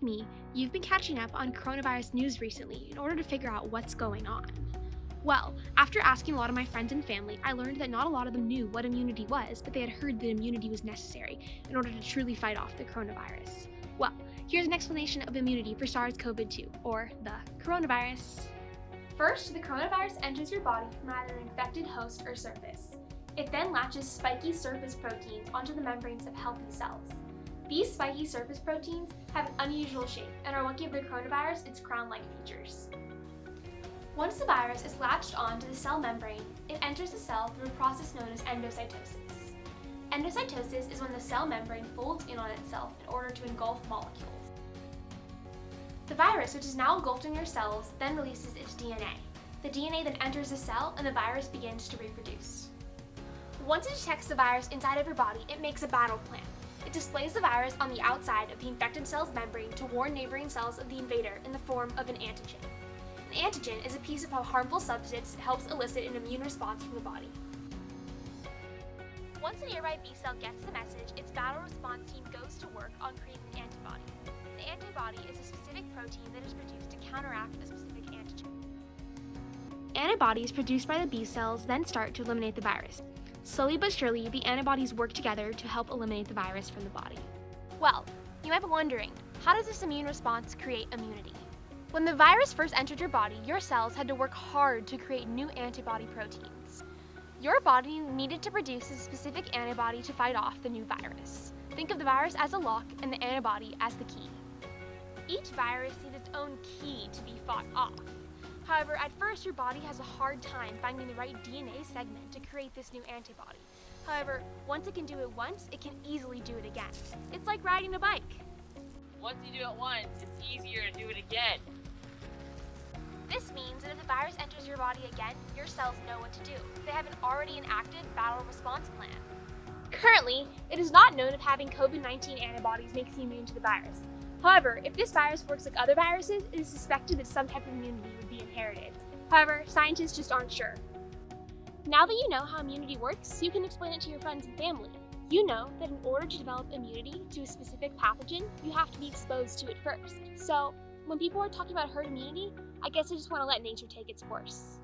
like me, you've been catching up on coronavirus news recently in order to figure out what's going on. Well, after asking a lot of my friends and family, I learned that not a lot of them knew what immunity was, but they had heard that immunity was necessary in order to truly fight off the coronavirus. Well, here's an explanation of immunity for SARS-CoV-2, or the coronavirus. First, the coronavirus enters your body from either an infected host or surface. It then latches spiky surface proteins onto the membranes of healthy cells. These spiky surface proteins have an unusual shape and are what give the coronavirus its crown-like features. Once the virus is latched onto the cell membrane, it enters the cell through a process known as endocytosis. Endocytosis is when the cell membrane folds in on itself in order to engulf molecules. The virus, which is now engulfed in your cells, then releases its DNA. The DNA then enters the cell and the virus begins to reproduce. Once it detects the virus inside of your body, it makes a battle plan. It displays the virus on the outside of the infected cell's membrane to warn neighboring cells of the invader in the form of an antigen. An antigen is a piece of a harmful substance that helps elicit an immune response from the body. Once a nearby B cell gets the message, its battle response team goes to work on creating an antibody. The antibody is a specific protein that is produced to counteract a specific antigen. Antibodies produced by the B cells then start to eliminate the virus. Slowly but surely, the antibodies work together to help eliminate the virus from the body. Well, you might be wondering, how does this immune response create immunity? When the virus first entered your body, your cells had to work hard to create new antibody proteins. Your body needed to produce a specific antibody to fight off the new virus. Think of the virus as a lock and the antibody as the key. Each virus needs its own key to be fought off. However, at first your body has a hard time finding the right DNA segment to create this new antibody. However, once it can do it once, it can easily do it again. It's like riding a bike. Once you do it once, it's easier to do it again. This means that if the virus enters your body again, your cells know what to do. They have an already enacted battle response plan. Currently, it is not known if having COVID-19 antibodies makes you immune to the virus. However, if this virus works like other viruses, it is suspected that some type of immunity would be inherited. However, scientists just aren't sure. Now that you know how immunity works, you can explain it to your friends and family. You know that in order to develop immunity to a specific pathogen, you have to be exposed to it first. So, when people are talking about herd immunity, I guess I just want to let nature take its course.